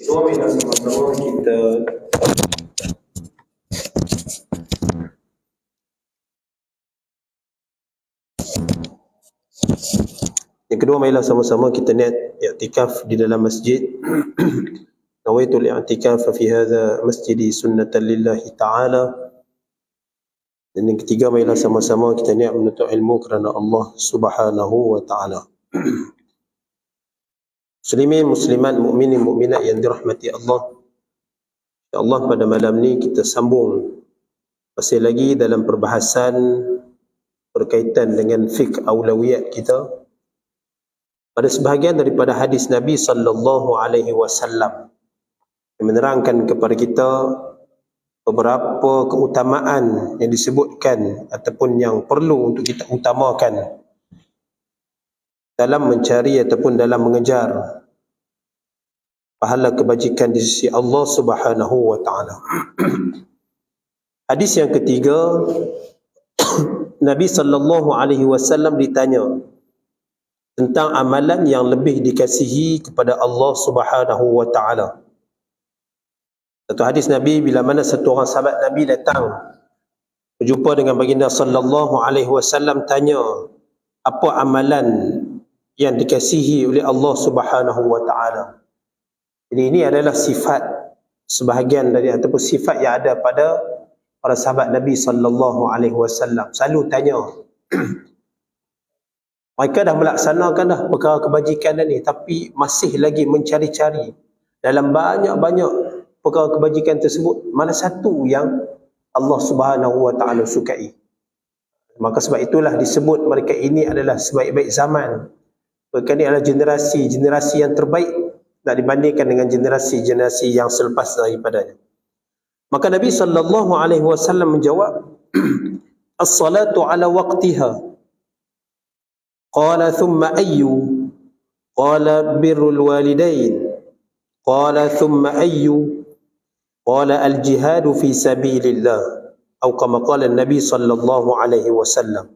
Suami dan sama-sama kita yang kedua, marilah sama-sama kita niat i'tikaf di dalam masjid. Nawaitul i'tikaf fi hadha masjidi sunnatan lillahi ta'ala. Dan yang ketiga, marilah sama-sama kita niat menuntut ilmu kerana Allah Subhanahu wa ta'ala. Muslimin, muslimat, mukminin, mukminat yang dirahmati Allah. Ya Allah, pada malam ni kita sambung masih lagi dalam perbahasan berkaitan dengan fiqh aulawiyat kita. Pada sebahagian daripada hadis Nabi sallallahu alaihi wasallam yang menerangkan kepada kita beberapa keutamaan yang disebutkan ataupun yang perlu untuk kita utamakan dalam mencari ataupun dalam mengejar pahala kebajikan di sisi Allah Subhanahu wa ta'ala. Hadis yang ketiga, Nabi sallallahu alaihi wasallam ditanya tentang amalan yang lebih dikasihi kepada Allah Subhanahu wa ta'ala. Satu hadis Nabi, bila mana satu orang sahabat Nabi datang berjumpa dengan baginda sallallahu alaihi wasallam, tanya apa amalan yang dikasihi oleh Allah Subhanahu wa ta'ala. Jadi ini adalah sifat sebahagian dari ataupun sifat yang ada pada para sahabat Nabi sallallahu alaihi wasallam. Selalu tanya. Mereka dah melaksanakan dah perkara kebajikan ni, tapi masih lagi mencari-cari dalam banyak-banyak perkara kebajikan tersebut, mana satu yang Allah Subhanahu wa ta'ala sukai. Maka sebab itulah disebut mereka ini adalah sebaik-baik zaman. Mereka ini adalah generasi yang terbaik nak dibandingkan dengan generasi-generasi yang selepas daripadanya. Maka Nabi sallallahu alaihi wasallam menjawab, as-salatu ala waqtiha. Qala thumma ayyu? Qala birrul walidain. Qala thumma ayyu? Qala al-jihadu fi sabilillah. Atau kama qala Nabi sallallahu alaihi wasallam.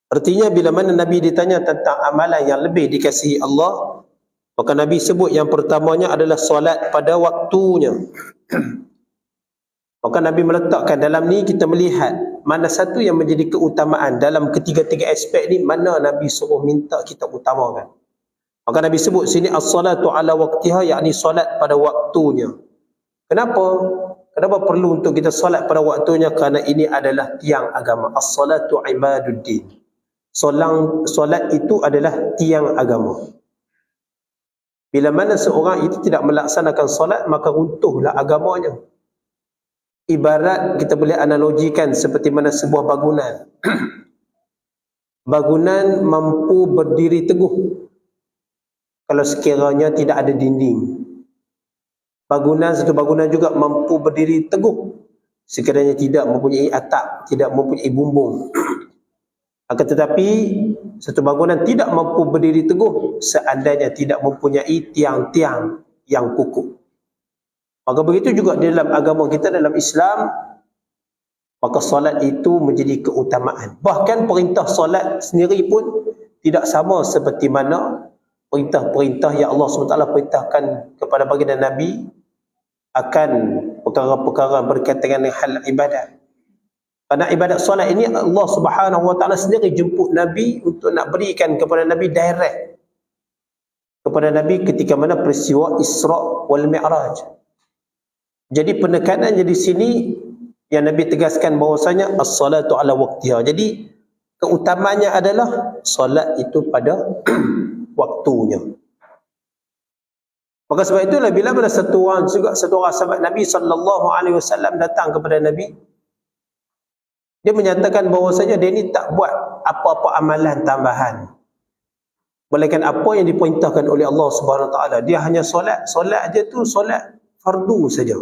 Artinya bila mana Nabi ditanya tentang amalan yang lebih dikasihi Allah, maka Nabi sebut yang pertamanya adalah solat pada waktunya. Maka Nabi meletakkan dalam ni kita melihat mana satu yang menjadi keutamaan dalam ketiga-tiga aspek ni, mana Nabi suruh minta kita utamakan. Maka Nabi sebut sini as-salatu ala waqtiha, yakni solat pada waktunya. Kenapa? Kenapa perlu untuk kita solat pada waktunya? Kerana ini adalah tiang agama. As-salatu ibaduddin. Solat itu adalah tiang agama. Bila mana seorang itu tidak melaksanakan solat, maka runtuhlah agamanya. Ibarat kita boleh analogikan seperti mana sebuah bangunan. Bangunan mampu berdiri teguh kalau sekiranya tidak ada dinding. Satu bangunan juga mampu berdiri teguh sekiranya tidak mempunyai atap, tidak mempunyai bumbung. Akan tetapi satu bangunan tidak mampu berdiri teguh seandainya tidak mempunyai tiang-tiang yang kukuh. Maka begitu juga di dalam agama kita, dalam Islam, maka solat itu menjadi keutamaan. Bahkan perintah solat sendiri pun tidak sama seperti mana perintah-perintah yang Allah SWT perintahkan kepada baginda Nabi akan perkara-perkara berkaitan dengan hal ibadat. Kerana ibadat solat ini Allah Subhanahu wa ta'ala sendiri jemput Nabi untuk nak berikan kepada Nabi direct kepada Nabi ketika mana peristiwa Isra' wal Mi'raj. Jadi penekanannya di sini yang Nabi tegaskan bahawasanya as-salatu ala waqtiha. Jadi keutamanya adalah solat itu pada waktunya. Maka sebab itulah bila mana satu orang sahabat Nabi sallallahu alaihi wasallam datang kepada Nabi, dia menyatakan bahawasanya dia ni tak buat apa-apa amalan tambahan, melainkan apa yang diperintahkan oleh Allah Subhanahu Wa Taala. Dia hanya solat aja tu, solat fardu saja.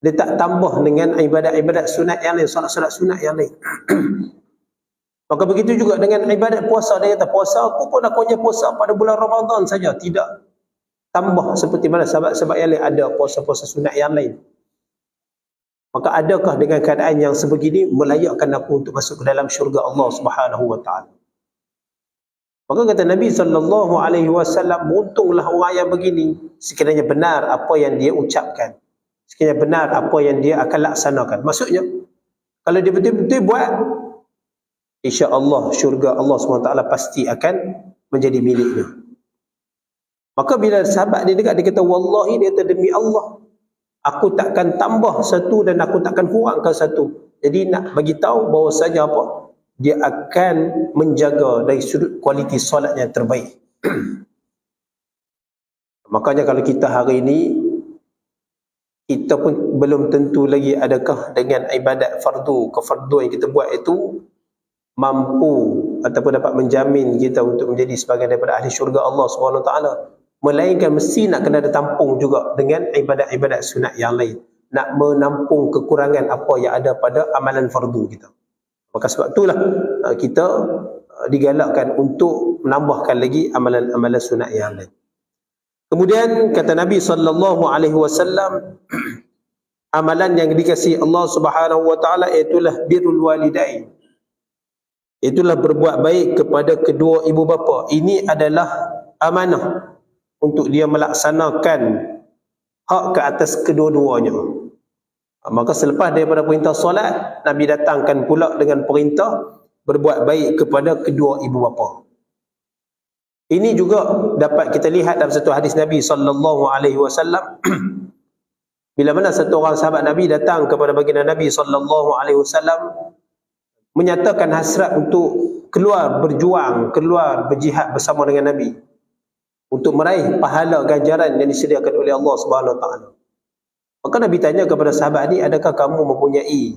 Dia tak tambah dengan ibadat-ibadat sunat yang lain, solat-solat sunat yang lain. Maka begitu juga dengan ibadat puasa. Dia kata, puasa aku pun aku hanya puasa pada bulan Ramadan saja, tidak tambah seperti mana sahabat-sahabat yang lain ada puasa-puasa sunat yang lain. Maka adakah dengan keadaan yang sebegini melayakkan aku untuk masuk ke dalam syurga Allah Subhanahu Wa Taala? Maka kata Nabi SAW, beruntunglah orang yang begini sekiranya benar apa yang dia ucapkan, sekiranya benar apa yang dia akan laksanakan. Maksudnya, kalau dia betul-betul buat, insya-Allah syurga Allah SWT pasti akan menjadi miliknya. Maka bila sahabat dia dekat, dia kata, wallahi, dia kata, demi Allah, aku takkan tambah satu dan aku takkan kurangkan satu. Jadi nak bagi tahu bahawasanya apa? Dia akan menjaga dari sudut kualiti solat yang terbaik. Makanya kalau kita hari ini, kita pun belum tentu lagi adakah dengan ibadat fardu, kefarduan yang kita buat itu mampu ataupun dapat menjamin kita untuk menjadi sebahagian daripada ahli syurga Allah SWT. Melainkan mesti nak kena ada tampung juga dengan ibadat-ibadat sunat yang lain. Nak menampung kekurangan apa yang ada pada amalan fardu kita. Maka sebab itulah kita digalakkan untuk menambahkan lagi amalan-amalan sunat yang lain. Kemudian kata Nabi SAW, amalan yang dikasihi Allah Subhanahu Wa Taala itulah birrul walidain. Itulah berbuat baik kepada kedua ibu bapa. Ini adalah amanah untuk dia melaksanakan hak ke atas kedua-duanya. Maka selepas daripada perintah solat, Nabi datangkan pula dengan perintah berbuat baik kepada kedua ibu bapa. Ini juga dapat kita lihat dalam satu hadis Nabi SAW. Bila mana satu orang sahabat Nabi datang kepada baginda Nabi SAW, menyatakan hasrat untuk keluar berjuang, keluar berjihad bersama dengan Nabi untuk meraih pahala ganjaran yang disediakan oleh Allah Subhanahu Wa Taala. Maka Nabi tanya kepada sahabat ni, adakah kamu mempunyai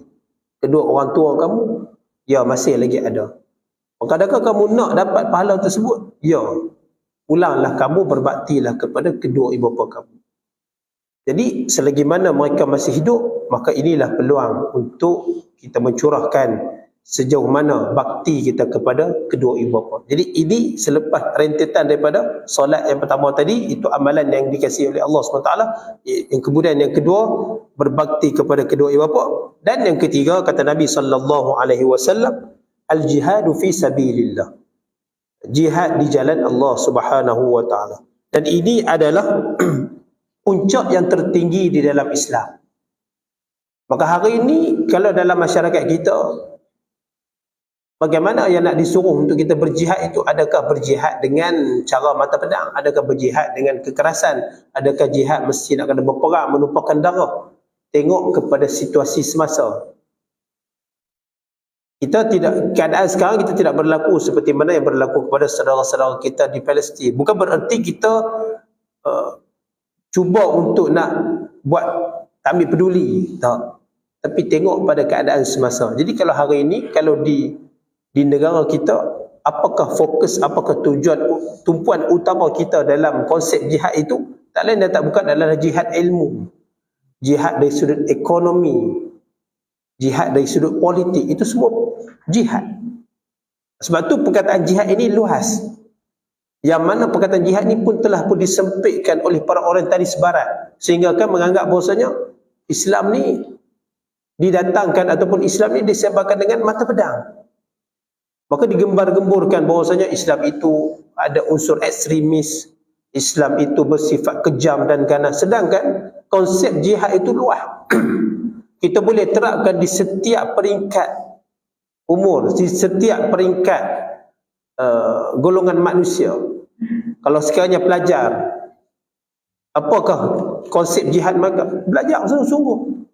kedua orang tua kamu? Ya, masih lagi ada. Maka adakah kamu nak dapat pahala tersebut? Ya. Ulanglah kamu, berbaktilah kepada kedua ibu bapa kamu. Jadi selagi mana mereka masih hidup, maka inilah peluang untuk kita mencurahkan sejauh mana bakti kita kepada kedua ibu bapa. Jadi ini selepas rentetan daripada solat yang pertama tadi, itu amalan yang dikasihi oleh Allah SWT. Yang kemudian yang kedua, berbakti kepada kedua ibu bapa. Dan yang ketiga, kata Nabi SAW, al-jihadu fi sabilillah. Jihad di jalan Allah Subhanahu Wa Taala. Dan ini adalah puncak yang tertinggi di dalam Islam. Maka hari ini kalau dalam masyarakat kita, bagaimana yang nak disuruh untuk kita berjihad itu? Adakah berjihad dengan cara mata pedang? Adakah berjihad dengan kekerasan? Adakah jihad mesti nak kena berperang, menumpahkan darah? Tengok kepada situasi semasa. Kita tidak, keadaan sekarang kita tidak berlaku seperti mana yang berlaku kepada saudara-saudara kita di Palestin. Bukan bererti kita cuba untuk nak buat tak ambil peduli. Tak. Tapi tengok pada keadaan semasa. Jadi kalau hari ini, kalau di negara kita, apakah fokus, apakah tujuan, tumpuan utama kita dalam konsep jihad itu? Tak lain dan tak bukan adalah jihad ilmu, jihad dari sudut ekonomi, jihad dari sudut politik. Itu semua jihad. Sebab tu perkataan jihad ini luas, yang mana perkataan jihad ini pun telah pun disempitkan oleh para orientalis barat, sehingga kan menganggap bahawasanya Islam ni didatangkan ataupun Islam ni disebarkan dengan mata pedang. Maka digembar-gemburkan bahawasanya Islam itu ada unsur ekstremis, Islam itu bersifat kejam dan ganas. Sedangkan konsep jihad itu luas. Kita boleh terapkan di setiap peringkat umur, di setiap peringkat golongan manusia. Kalau sekiranya pelajar, apakah konsep jihad mereka? Belajar sungguh-sungguh.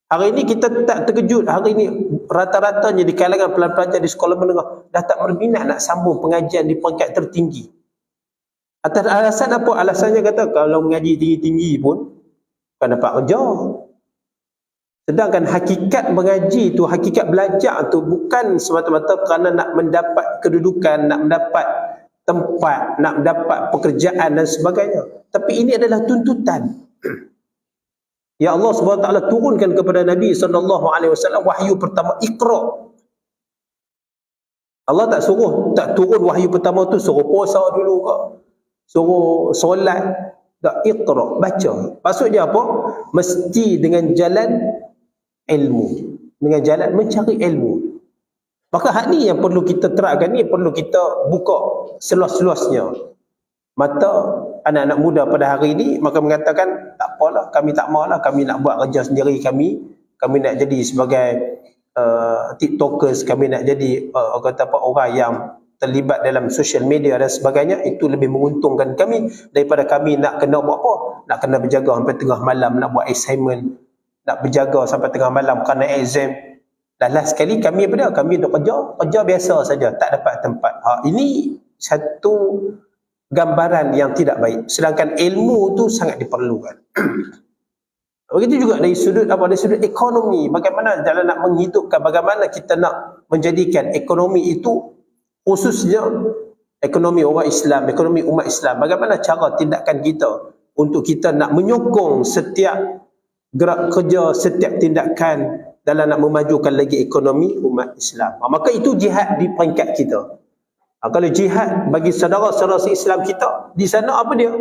Hari ini kita tak terkejut, hari ini rata-ratanya di kalangan pelajar di sekolah menengah dah tak berminat nak sambung pengajian di peringkat tertinggi. Atas alasan apa? Alasannya kata kalau mengaji tinggi-tinggi pun bukan dapat kerja. Sedangkan hakikat mengaji tu, hakikat belajar tu bukan semata-mata kerana nak mendapat kedudukan, nak mendapat tempat, nak mendapat pekerjaan dan sebagainya. Tapi ini adalah tuntutan. Ya Allah SWT turunkan kepada Nabi SAW wahyu pertama, Iqra. Allah tak turun wahyu pertama tu suruh puasa dulu ke, suruh solat. Tak, Iqra, baca. Maksudnya apa? Mesti dengan jalan ilmu, dengan jalan mencari ilmu. Maka hal ni yang perlu kita terapkan, ni perlu kita buka seluas-luasnya mata anak-anak muda pada hari ini. Maka mengatakan tak apalah, kami tak maulah, kami nak buat kerja sendiri, kami nak jadi sebagai tiktokers, kami nak jadi orang yang terlibat dalam social media dan sebagainya. Itu lebih menguntungkan kami daripada kami nak kena buat apa, nak kena berjaga sampai tengah malam nak buat assignment, nak berjaga sampai tengah malam kerana exam. Dan last sekali kami apa dia? Kami duk kerja biasa saja, tak dapat tempat. Ini satu gambaran yang tidak baik. Sedangkan ilmu tu sangat diperlukan. Begitu juga dari sudut ekonomi. Bagaimana jalan nak menghidupkan, bagaimana kita nak menjadikan ekonomi itu, khususnya ekonomi orang Islam, ekonomi umat Islam. Bagaimana cara tindakan kita untuk kita nak menyokong setiap gerak kerja, setiap tindakan dalam nak memajukan lagi ekonomi umat Islam. Maka itu jihad di peringkat kita. Kalau jihad bagi saudara-saudara Islam kita, di sana apa dia?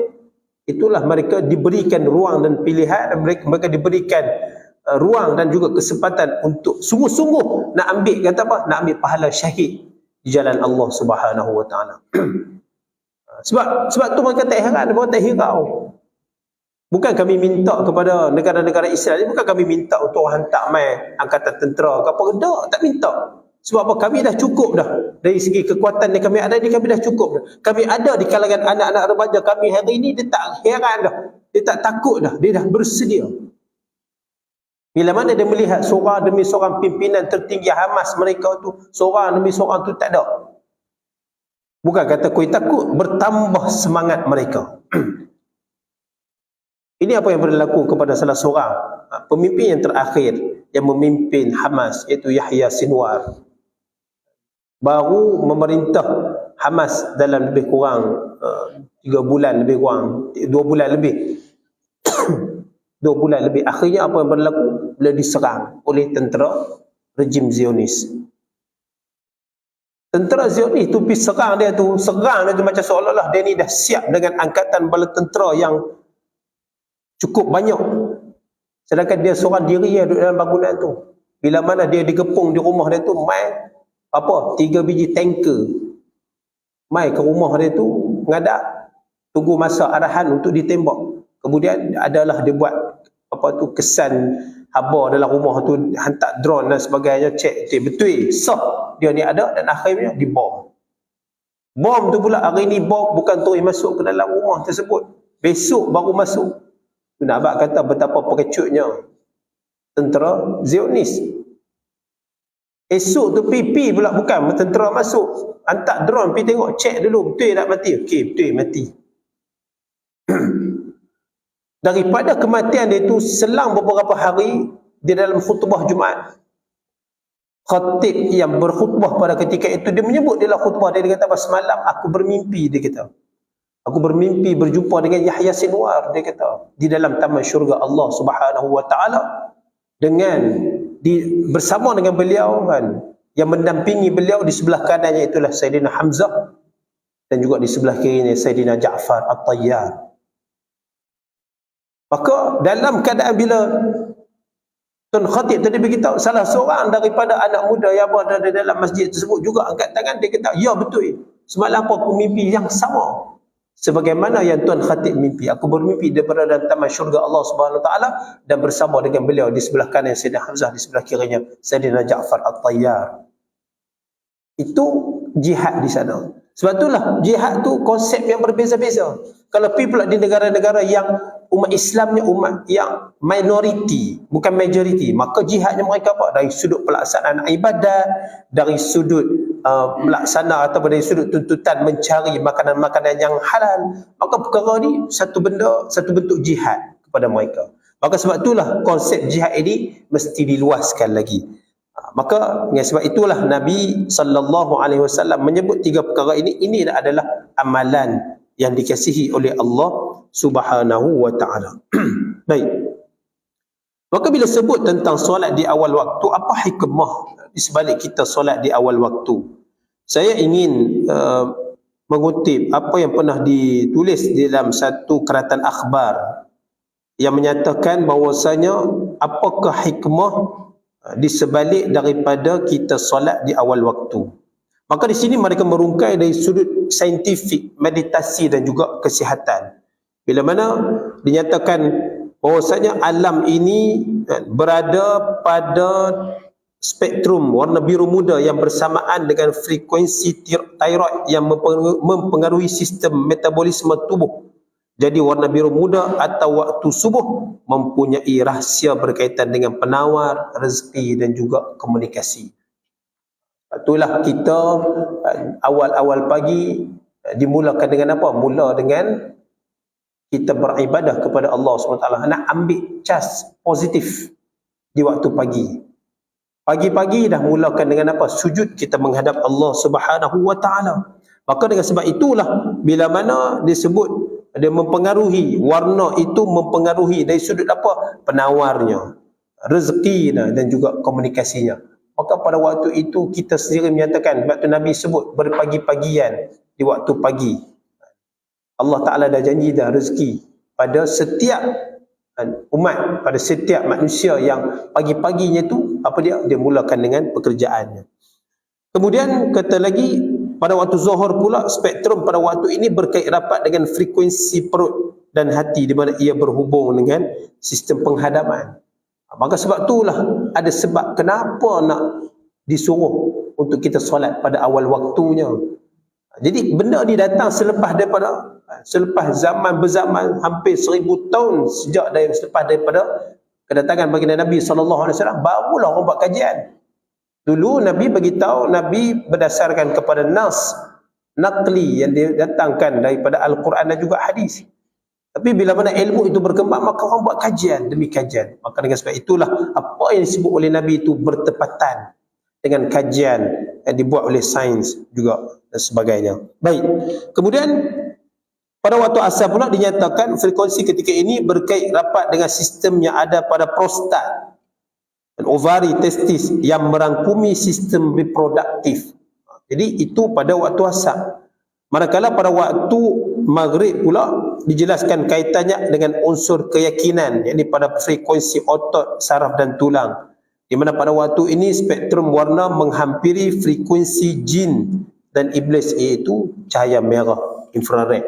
Itulah mereka diberikan ruang dan pilihan, dan mereka diberikan ruang dan juga kesempatan untuk sungguh-sungguh nak ambil, kata apa? Nak ambil pahala syahid di jalan Allah Subhanahu Wa Taala. Sebab tu mereka tak heran, mereka tak hirau. Bukan kami minta kepada negara-negara Israel ni, bukan kami minta untuk hantar mai angkatan tentera ke apa, tak minta. Sebab apa? Kami dah cukup dah. Dari segi kekuatan yang kami ada ni, kami dah cukup dah. Kami ada di kalangan anak-anak remaja kami hari ini, dia tak heran dah. Dia tak takut dah. Dia dah bersedia. Bila mana dia melihat seorang demi seorang pimpinan tertinggi Hamas mereka tu, seorang demi seorang tu tak ada. Bukan kata kau takut, bertambah semangat mereka. Ini apa yang berlaku kepada salah seorang pemimpin yang terakhir yang memimpin Hamas, iaitu Yahya Sinwar. Baru memerintah Hamas dalam lebih kurang 3 bulan lebih kurang, 2 bulan lebih. 2 bulan lebih. Akhirnya apa yang berlaku? Bila diserang oleh tentera rejim Zionis. Tentera Zionis tu pergi serang dia tu macam seolah-olah dia ni dah siap dengan angkatan bala tentera yang cukup banyak. Sedangkan dia seorang diri yang duduk dalam bangunan tu. Bila mana dia digepung di rumah dia tu, mai 3 biji tanker mai ke rumah dia tu, ngadak, tunggu masa arahan untuk ditembak. Kemudian adalah dia buat kesan haba dalam rumah tu, hantar drone dan sebagainya, cek betul sah dia ni ada, dan akhirnya dibom. Bom tu pula hari ni bom bukan terus masuk ke dalam rumah tersebut, besok baru masuk. Nak abang kata betapa pekecutnya tentera Zionis. Esok tu pipi pula bukan tentera masuk, hantar drone pergi tengok, cek dulu betul tak mati. Okey, betul mati. Daripada kematian dia tu selang beberapa hari, di dalam khutbah Jumaat, khatib yang berkhutbah pada ketika itu, dia menyebut dalam khutbah dia kata, semalam aku bermimpi, dia kata. Aku bermimpi berjumpa dengan Yahya Sinwar, dia kata, di dalam taman syurga Allah Subhanahu Wa Taala, bersama dengan beliau kan, yang mendampingi beliau di sebelah kanannya itulah Sayyidina Hamzah, dan juga di sebelah kirinya Sayyidina Ja'far At-Tayyar. Maka dalam keadaan bila Tun Khatib tadi beritahu, salah seorang daripada anak muda yang berada di dalam masjid tersebut juga angkat tangan, dia kata, ya betul, semalam aku mimpi yang sama sebagaimana yang Tuan Khatib mimpi. Aku bermimpi dia berada dalam taman syurga Allah Subhanahu Wa Taala, dan bersama dengan beliau di sebelah kanan Sayyidina Hamzah, di sebelah kirinya Sayyidina Ja'far At-Tayyar. Itu jihad di sana. Sebab itulah jihad tu konsep yang berbeza-beza. Kalau pergi pula di negara-negara yang umat Islamnya umat yang minoriti, bukan majoriti, maka jihadnya mereka apa? Dari sudut pelaksanaan ibadat, dari sudut melaksana atau dari sudut tuntutan mencari makanan-makanan yang halal, maka perkara ni satu bentuk jihad kepada mereka. Maka sebab itulah konsep jihad ini mesti diluaskan lagi. Maka dengan sebab itulah Nabi SAW menyebut 3 perkara ini adalah amalan yang dikasihi oleh Allah Subhanahu Wa Taala. Baik. Maka bila sebut tentang solat di awal waktu, apa hikmah di sebalik kita solat di awal waktu? Saya ingin mengutip apa yang pernah ditulis di dalam satu keratan akhbar yang menyatakan bahawasanya apakah hikmah di sebalik daripada kita solat di awal waktu. Maka di sini mereka merungkai dari sudut saintifik, meditasi dan juga kesihatan. Bila mana dinyatakan bahwasanya alam ini berada pada spektrum warna biru muda yang bersamaan dengan frekuensi thyroid yang mempengaruhi sistem metabolisme tubuh. Jadi warna biru muda atau waktu subuh mempunyai rahsia berkaitan dengan penawar, rezeki dan juga komunikasi. Itulah kita awal-awal pagi dimulakan dengan apa? Mula dengan kita beribadah kepada Allah SWT. Nak ambil cas positif di waktu pagi. Pagi-pagi dah mulakan dengan apa? Sujud kita menghadap Allah Subhanahu Wa Taala. Maka dengan sebab itulah bila mana disebut dia mempengaruhi, warna itu mempengaruhi dari sudut apa? Penawarnya, rezekinya dan juga komunikasinya. Maka pada waktu itu kita sendiri menyatakan, waktu Nabi sebut berpagi-pagian di waktu pagi. Allah Ta'ala dah janji dah rezeki pada setiap umat, pada setiap manusia yang pagi-paginya tu apa dia? Dia mulakan dengan pekerjaannya. Kemudian kata lagi, pada waktu zuhur pula, spektrum pada waktu ini berkait rapat dengan frekuensi perut dan hati di mana ia berhubung dengan sistem penghadapan. Maka sebab itulah ada sebab kenapa nak disuruh untuk kita solat pada awal waktunya. Jadi benda ni datang selepas zaman berzaman hampir 1000 tahun selepas daripada kedatangan baginda Nabi SAW, barulah orang buat kajian. Dulu Nabi beritahu, Nabi berdasarkan kepada nas naqli yang didatangkan daripada Al-Quran dan juga hadis. Tapi bila mana ilmu itu berkembang, maka orang buat kajian demi kajian. Maka dengan sebab itulah apa yang disebut oleh Nabi itu bertepatan dengan kajian yang dibuat oleh sains juga dan sebagainya. Baik. Kemudian pada waktu asar pula dinyatakan frekuensi ketika ini berkait rapat dengan sistem yang ada pada prostat dan ovari, testis yang merangkumi sistem reproduktif. Jadi itu pada waktu asar. Manakala pada waktu maghrib pula dijelaskan kaitannya dengan unsur keyakinan, yakni pada frekuensi otot, saraf dan tulang. Di mana pada waktu ini spektrum warna menghampiri frekuensi jin dan iblis, iaitu cahaya merah infrared.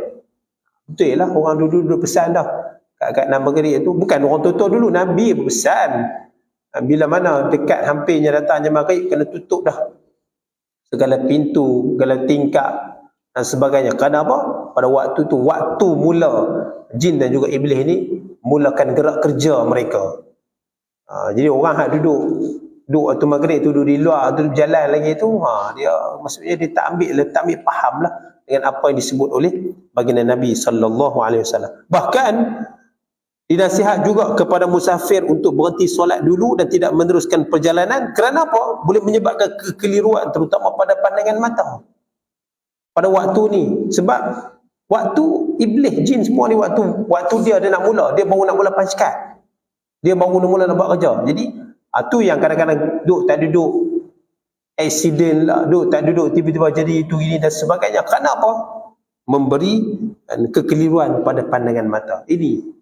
Betul lah orang dulu pesan dah kat maghrib itu. Bukan orang tua dulu, Nabi berpesan. Bila mana dekat hampirnya datangnya maghrib, kena tutup dah segala pintu, segala tingkap dan sebagainya. Kerana apa? Pada waktu tu, waktu mula jin dan juga iblis ni mulakan gerak kerja mereka. Jadi orang hak duduk waktu maghrib tu, duduk di luar tu, berjalan lagi tu, dia maksudnya dia tak ambil faham lah dengan apa yang disebut oleh baginda Nabi SAW. Bahkan dinasihat juga kepada musafir untuk berhenti solat dulu dan tidak meneruskan perjalanan. Kerana apa? Boleh menyebabkan kekeliruan terutama pada pandangan mata pada waktu ni. Sebab waktu iblis, jin semua ni, waktu dia nak mula, dia baru nak mula pancakat, dia baru mula nak buat kerja. Jadi tu yang kadang-kadang tak duduk accident lah, tak duduk tiba-tiba jadi itu ini dan sebagainya. Kerana apa? Memberi kekeliruan pada pandangan mata ini.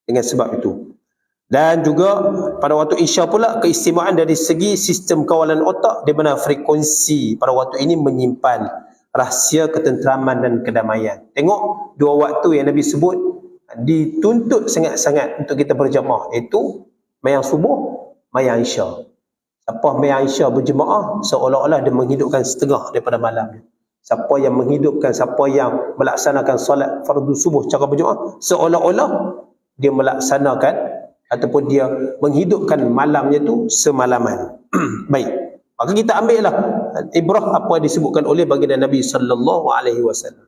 Dengan sebab itu. Dan juga pada waktu Isya pula keistimewaan dari segi sistem kawalan otak, di mana frekuensi pada waktu ini menyimpan rahsia ketenteraman dan kedamaian. Tengok dua waktu yang Nabi sebut dituntut sangat-sangat untuk kita berjemaah, iaitu mayang subuh, mayang Isya. Siapa mayang Isya berjemaah, seolah-olah dia menghidupkan setengah daripada malamnya. Siapa yang menghidupkan, siapa yang melaksanakan solat fardu subuh cara berjemaah, seolah-olah dia melaksanakan ataupun dia menghidupkan malamnya tu semalaman. Baik. Maka kita ambillah ibrah apa yang disebutkan oleh baginda Nabi sallallahu alaihi wasallam.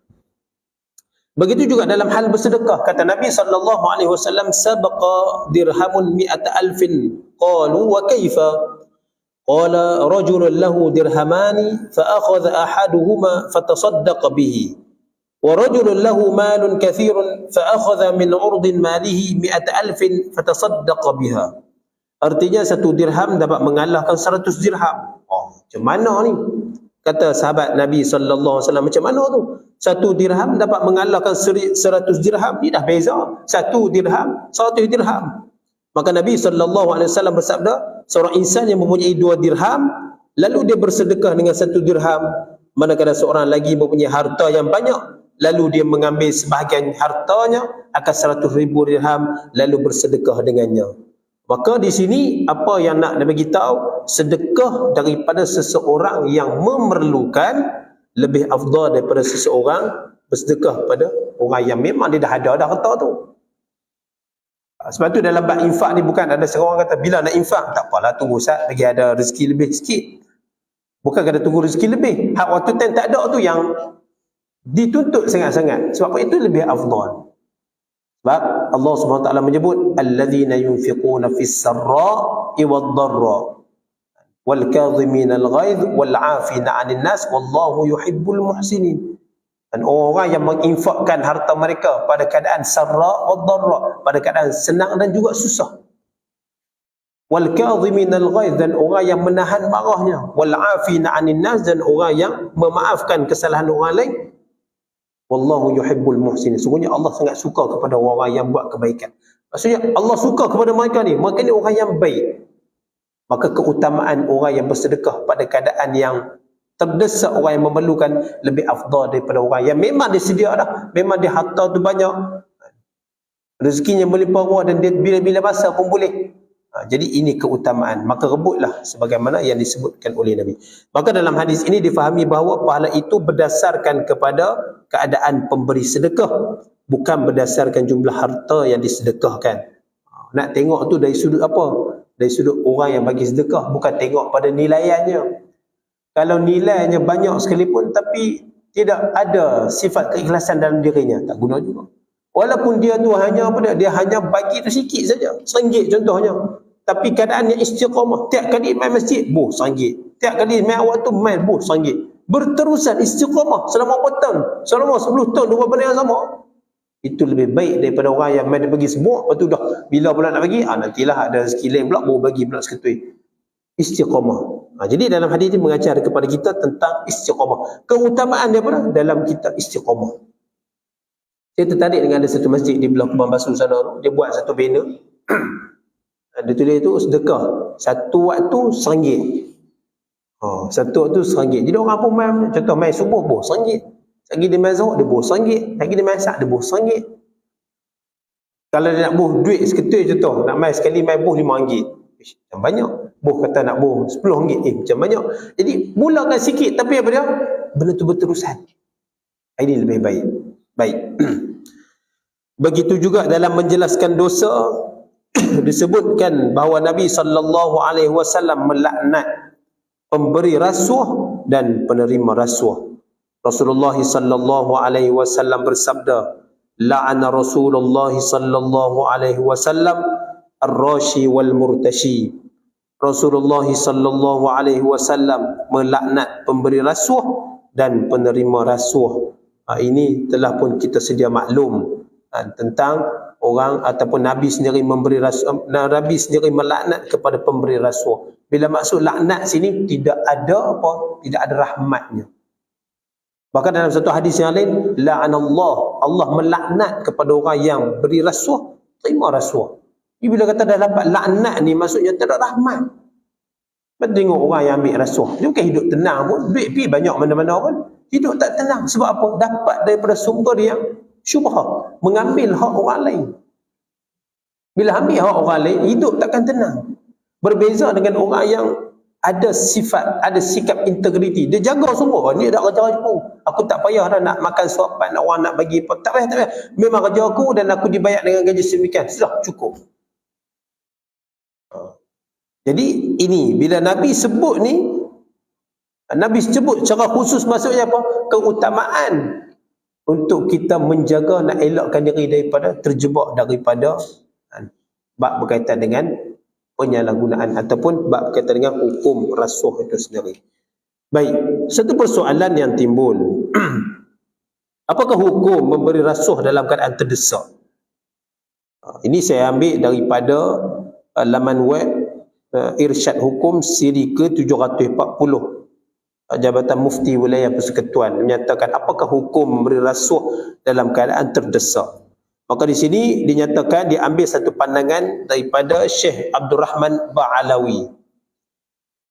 Begitu juga dalam hal bersedekah, kata Nabi sallallahu alaihi wasallam, sabaqa dirhamun 100,000. Qalu wa kaifa? Qala rajulun lahu dirhamani fa akhadha ahaduhuma fatasaddaqa bihi. ورجل له مال كثير فأخذ من عرض ماله 100,000 فتصدق بها. Artinya 1 dirham dapat mengalahkan 100 dirham. Macam mana ni? Kata sahabat Nabi sallallahu alaihi wasallam, macam mana tu? 1 dirham dapat mengalahkan 100 dirham. Ni dah beza. 1 dirham, 100 dirham. Maka Nabi sallallahu alaihi wasallam bersabda, seorang insan yang mempunyai 2 dirham, lalu dia bersedekah dengan 1 dirham, manakala seorang lagi mempunyai harta yang banyak, lalu dia mengambil sebahagian hartanya akan 100,000 dirham, lalu bersedekah dengannya. Maka di sini apa yang nak bagi tahu, sedekah daripada seseorang yang memerlukan lebih afdal daripada seseorang bersedekah pada orang yang memang dia dah ada dah harta tu. Sebab tu dalam bab infak ni bukan ada seorang kata bila nak infak, tak apalah tunggu Ustaz bagi ada rezeki lebih sikit. Bukan kena tunggu rezeki lebih. Hak waktu time tak ada tu yang dituntut sangat-sangat. Sebab apa itu lebih afdal. Sebab Allah SWT menyebut alladzina yunfiquna fis sarra'i wad dharra wal kadhimina al ghaidh wal 'afina 'anil nas wallahu yuhibbul muhsinin. Dan orang yang menginfakkan harta mereka pada keadaan sarra' wad dharra, pada keadaan senang dan juga susah. Wal kadhimina al ghaidh, dan orang yang menahan marahnya, wal 'afina 'anil nas, dan orang yang memaafkan kesalahan orang lain. Wallahu yuhibbul muhsinin. Sungguhnya Allah sangat suka kepada orang yang buat kebaikan. Maksudnya Allah suka kepada mereka ni orang yang baik. Maka keutamaan orang yang bersedekah pada keadaan yang terdesak, orang yang memerlukan, lebih afdal daripada orang yang memang dia sedia dah, memang dia harta tu banyak, rezekinya melimpah ruah, dan dia bila-bila masa pun boleh. Jadi ini keutamaan, maka rebutlah sebagaimana yang disebutkan oleh Nabi. Maka dalam hadis ini difahami bahawa pahala itu berdasarkan kepada keadaan pemberi sedekah, bukan berdasarkan jumlah harta yang disedekahkan. Nak tengok tu dari sudut apa? Dari sudut orang yang bagi sedekah, bukan tengok pada nilaiannya. Kalau nilainya banyak sekalipun tapi tidak ada sifat keikhlasan dalam dirinya, tak guna juga. Walaupun dia tu hanya apa dia hanya bagi tu sikit saja, RM1 contohnya. Tapi keadaannya istiqamah, tiap kali main masjid, RM1. Tiap kali main awak tu main RM1. Berterusan istiqamah selama berapa tahun? Selama 10 tahun buat benda yang sama. Itu lebih baik daripada orang yang main dia bagi semua, lepas tu dah bila pula nak bagi, nantilah ada rezeki lain pula baru bagi pula seketui. Istiqamah. Jadi dalam hadis ini mengajar kepada kita tentang istiqamah. Keutamaan dia apa? Dalam kita istiqamah. Saya tertarik dengan ada satu masjid di belah Kubang Basuh sana tu, dia buat satu banner. Dia tulis tu sedekah. Satu waktu RM1. Satu waktu RM1. Jadi orang pun main, contoh main subuh pun RM1. Lagi dia main zuhur, dia buh RM1. Lagi dia main asar, dia buh RM1. Kalau dia nak buh duit seketui contoh, nak main sekali main buh RM5. Macam banyak. Buh kata nak buh RM10. Macam banyak. Jadi mulakan sikit, tapi apa dia? Benda tu berterusan. Ini lebih baik. Baik. Begitu juga dalam menjelaskan dosa, disebutkan bahawa Nabi SAW melaknat pemberi rasuah dan penerima rasuah. Rasulullah SAW bersabda, la'ana Rasulullah SAW ar-rashi wal murtashi. Rasulullah SAW melaknat pemberi rasuah dan penerima rasuah. Ini telah pun kita sedia maklum tentang orang ataupun Nabi sendiri memberi rasuah, Nabi sendiri melaknat kepada pemberi rasuah. Bila maksud laknat sini tidak ada apa? Tidak ada rahmatnya. Bahkan dalam satu hadis yang lain, la'anallah, Allah melaknat kepada orang yang beri rasuah, terima rasuah. Bila kata dah dapat laknat ni maksudnya tak ada rahmat. Betul tengok orang yang ambil rasuah, dia bukan hidup tenang pun, duit pergi banyak mana-mana pun, hidup tak tenang. Sebab apa? Dapat daripada sumber yang syubhah, mengambil hak orang lain. Bila ambil hak orang lain, hidup takkan tenang. Berbeza dengan orang yang ada sifat, ada sikap integriti. Dia jaga semua. Ni dah kerja aku. Aku tak payah dah nak makan suapan, orang nak bagi apa. Tak payah, tak payah. Memang kerja aku dan aku dibayar dengan gaji sedemikian. Sudah cukup. Jadi ini, bila Nabi sebut ni, Nabi sebut secara khusus maksudnya apa? Keutamaan untuk kita menjaga, nak elakkan diri daripada terjebak daripada bab berkaitan dengan penyalahgunaan ataupun bab berkaitan dengan hukum rasuah itu sendiri. Baik, satu persoalan yang timbul. Apakah hukum memberi rasuah dalam keadaan terdesak? Ini saya ambil daripada laman web Irsyad Hukum siri ke-740. Jabatan Mufti Wilayah Persekutuan menyatakan apakah hukum memberi rasuah dalam keadaan terdesak. Maka di sini dinyatakan diambil satu pandangan daripada Syekh Abdul Rahman Ba'alawi.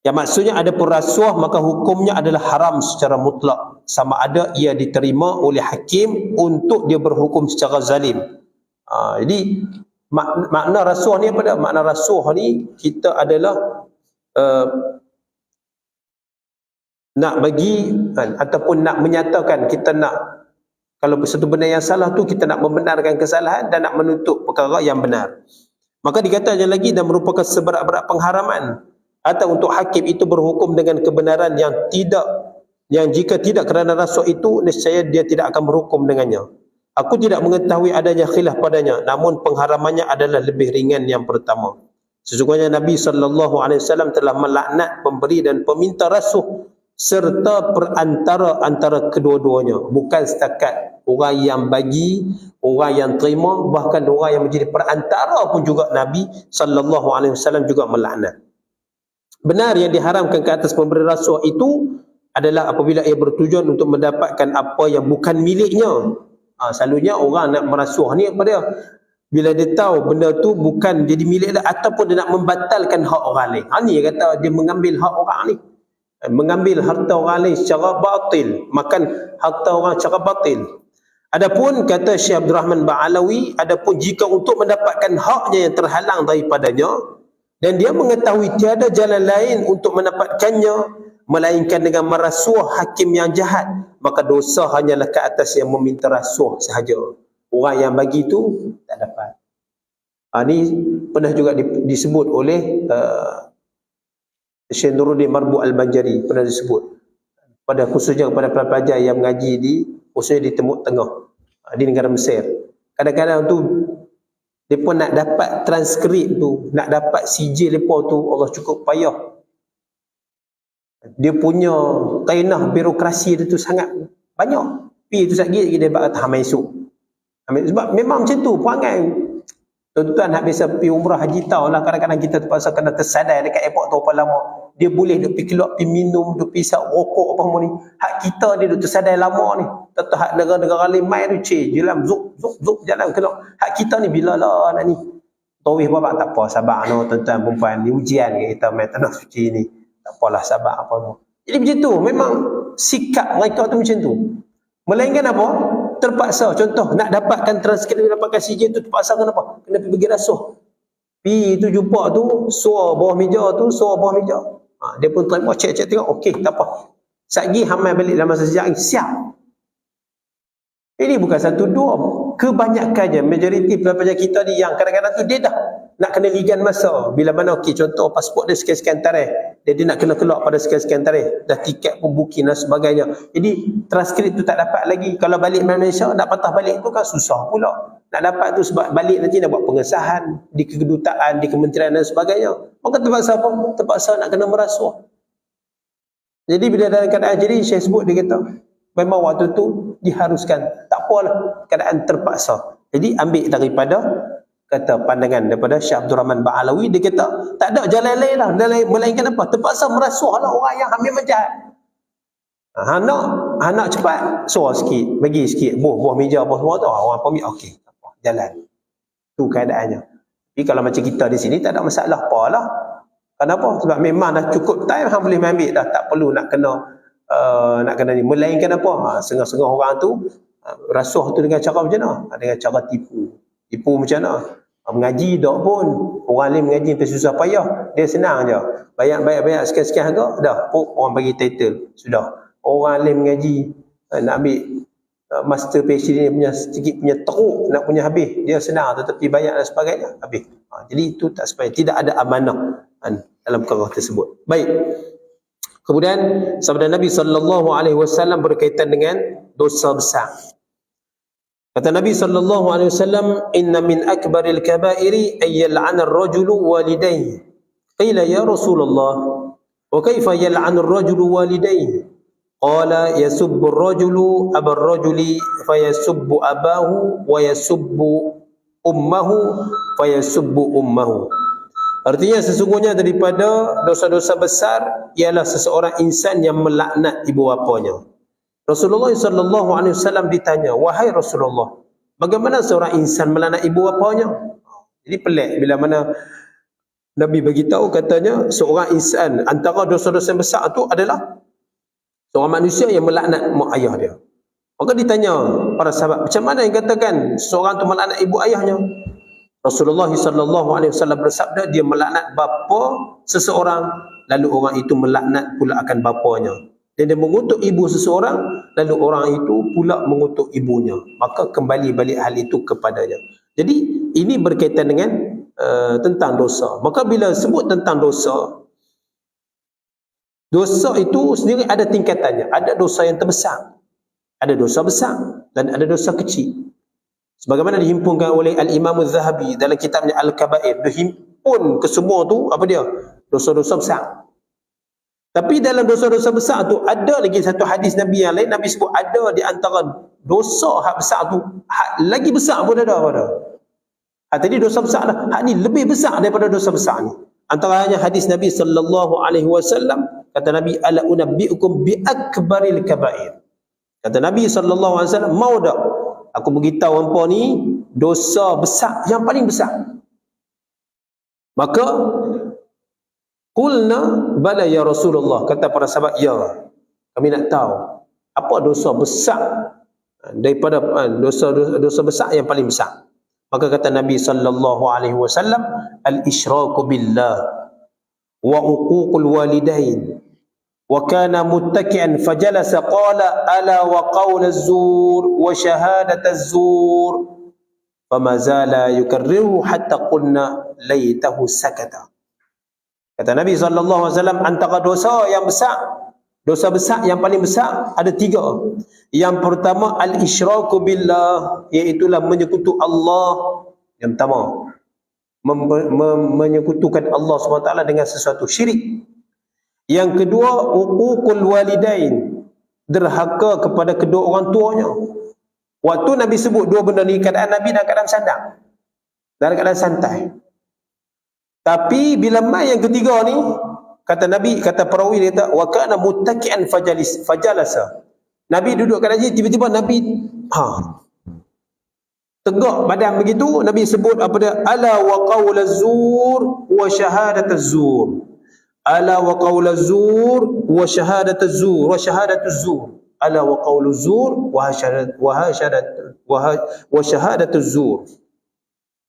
Yang maksudnya ada pun rasuah maka hukumnya adalah haram secara mutlak. Sama ada ia diterima oleh hakim untuk dia berhukum secara zalim. Jadi makna rasuah ni apa dah? Makna rasuah ni kita adalah nak bagi ataupun nak menyatakan kita nak, kalau satu benda yang salah tu kita nak membenarkan kesalahan dan nak menutup perkara yang benar. Maka dikatakan lagi dan merupakan seberat-berat pengharaman atau untuk hakim itu berhukum dengan kebenaran yang jika tidak kerana rasuah itu nescaya dia tidak akan berhukum dengannya. Aku tidak mengetahui adanya khilaf padanya, namun pengharamannya adalah lebih ringan yang pertama. Sesungguhnya Nabi SAW telah melaknat pemberi dan peminta rasuah serta perantara antara kedua-duanya, bukan setakat orang yang bagi, orang yang terima, bahkan orang yang menjadi perantara pun juga Nabi SAW juga melaknat. Benar yang diharamkan ke atas pemberi rasuah itu adalah apabila ia bertujuan untuk mendapatkan apa yang bukan miliknya. Selalunya orang nak merasuah ni apa dia? Bila dia tahu benda tu bukan jadi milik dia ataupun dia nak membatalkan hak orang lain. Ni dia kata dia mengambil hak orang ni. Mengambil harta orang lain secara batil, makan harta orang secara batil. Adapun kata Syekh Abdul Rahman Ba'alawi, adapun jika untuk mendapatkan haknya yang terhalang daripadanya dan dia mengetahui tiada jalan lain untuk mendapatkannya melainkan dengan merasuah hakim yang jahat, maka dosa hanyalah ke atas yang meminta rasuah sahaja. Orang yang bagi tu tak dapat. Ini pernah juga disebut oleh Syekh Nuruddin Marbu Al-Banjari, pernah disebut pada khususnya kepada pelajar yang mengaji khususnya di Timur Tengah, di negara Mesir. Kadang-kadang tu mereka nak dapat transkrip tu, nak dapat sijil mereka tu, Allah cukup payah. Dia punya kainah birokrasi dia tu sangat banyak. Pi tu sakit dia buat kata esok. Sebab memang macam tu perangai. Tuan-tuan nak biasa pergi umrah haji tahu lah, kadang-kadang kita terpaksa kena tersadai dekat airport tu apa lama. Dia boleh duk pergi keluar, pergi minum, duk pergi isap rokok apa semua ni. Hak kita dia duk tersadai lama ni. Tentu hak negara-negara lain main tu jalan zuk jalan kena. Hak kita ni bila lah nak ni. Tawih apa tak apa, sabar no tuan-tuan perempuan ni ujian ke kita main tanah suci ni. Tak apalah, sabar apa semua. Jadi macam tu, memang sikap mereka tu macam tu. Melainkan apa? Terpaksa. Contoh, nak dapatkan transkrip, dapatkan sijil tu terpaksa kenapa? Kena pergi rasuah. Pergi tu jumpa tu, suar bawah meja tu, suar bawah meja. Dia pun terima, cek tengok, okey, tak apa. Satgi hamil balik dalam masa sejak ini, siap. Ini bukan satu dua. Kebanyakannya, majoriti pelajar kita ni yang kadang-kadang tu dia dah nak kena ligan masa. Bila mana, okey, contoh pasport dia sekian-sekian tarikh. Dia nak kena keluar pada sekian-sekian tarikh. Dah tiket pun booking dan sebagainya. Jadi transkrip tu tak dapat lagi. Kalau balik Malaysia, nak patah balik tu kan susah pula. Nak dapat tu sebab balik nanti nak buat pengesahan di kedutaan, di kementerian dan sebagainya. Maka terpaksa apa? Terpaksa nak kena merasuah. Jadi bila dalam keadaan jadi, saya sebut dia kata, memang waktu tu diharuskan. Tak apalah, keadaan terpaksa. Jadi ambil daripada kata pandangan daripada Syekh Abdul Rahman Ba'alawi, dia kata tak ada jalan lain lah, melainkan apa? Terpaksa merasuah lah orang yang hamil menjahat. Anak cepat, suar sikit, bagi sikit, buah meja apa semua tu, orang pamit, okey, jalan. Tu keadaannya. Tapi kalau macam kita di sini tak ada masalah apalah. Kenapa? Sebab memang dah cukup time hang boleh ambil dah, tak perlu nak kena ni. Melainkan apa? Setengah-setengah orang tu rasuah tu dengan cara macam mana? Dengan cara tipu. Tipu macam mana? Mengaji tak pun. Orang lain mengaji sampai susah payah. Dia senang je. Bayar sekian-sekian harga, dah. Orang bagi title. Sudah. Orang lain mengaji, nak ambil master PhD ni punya sedikit punya teruk, nak punya habis. Dia senang tetapi bayar dan sebagainya. Habis. Jadi itu tak supaya tidak ada amanah dalam perkara tersebut. Baik. Kemudian sabda Nabi SAW berkaitan dengan dosa besar. Kata Nabi SAW, inna min akbaril kabairi ay yal'ana ar-rajulu walidayhi. Qila ya Rasulullah, wa kaifa yal'anu ar-rajulu walidayhi? Qala yasubbu ar-rajulu aba ar-rajuli fayasubbu abahu wa yasubbu ummahu fayasubbu ummahu. Artinya sesungguhnya daripada dosa-dosa besar ialah seseorang insan yang melaknat ibu bapanya. Rasulullah SAW ditanya, wahai Rasulullah, Bagaimana seorang insan melaknat ibu bapanya? Jadi pelik bila mana Nabi bagi tahu, katanya seorang insan antara dosa-dosa besar tu adalah seorang manusia yang melaknat mak ayah dia. Maka ditanya para sahabat, macam mana yang katakan seorang tu melaknat ibu ayahnya? Rasulullah SAW bersabda, dia melaknat bapa seseorang, lalu orang itu melaknat pula akan bapanya. Dan dia mengutuk ibu seseorang, lalu orang itu pula mengutuk ibunya. Maka kembali balik hal itu kepadanya. Jadi ini berkaitan dengan tentang dosa. Maka bila sebut tentang dosa, dosa itu sendiri ada tingkatannya. Ada dosa yang terbesar, ada dosa besar, dan ada dosa kecil. Sebagaimana dihimpunkan oleh Al-Imam Al-Zahabi dalam kitabnya Al-Kabair, dihimpun ke semua tu apa dia? Dosa-dosa besar. Tapi dalam dosa-dosa besar tu ada lagi satu hadis Nabi yang lain. Nabi sebut ada di antara dosa hak besar tu, hak lagi besar pun ada pada. Tadi dosa besar dah, hak ni lebih besar daripada dosa besar ni. Antaranya hadis Nabi SAW, kata Nabi, ala unabbiukum bi akbaril kabair. Kata Nabi SAW, mau tak aku beritahu hangpa ni dosa besar yang paling besar? Maka qulna bala ya Rasulullah, kata para sahabat, ya, kami nak tahu apa dosa besar daripada dosa besar yang paling besar. Maka kata Nabi SAW, al-isyraku billah wa uququl walidain wa kana muttaki'an fajalasa qala ala wa qawl az-zur wa shahadat az-zur fama zala yukarriru hatta qulna laitahu sakata. Kata Nabi SAW, antara dosa yang besar, dosa besar yang paling besar ada tiga. Yang pertama al-isyraku billah, iaitulah menyekutu Allah. Yang pertama menyekutukan Allah SWT dengan sesuatu syirik. Yang kedua uququl walidain, derhaka kepada kedua orang tuanya. Waktu Nabi sebut dua benda ni, keadaan Nabi dalam keadaan sandang, dalam keadaan santai. Tapi bila mai yang ketiga ni, kata Nabi, kata perawi dia kata, wa kana muttaki'an fajalasa. Nabi duduk kat atas, tiba-tiba Nabi tegak badan begitu. Nabi sebut apa dia? Ala wa qaulaz zur wa syahadatuz zur. Ala wa qaulaz zur wa syahadatuz zur wa syahadatuz zur. Ala wa qauluz zur wa syahadatuz zur.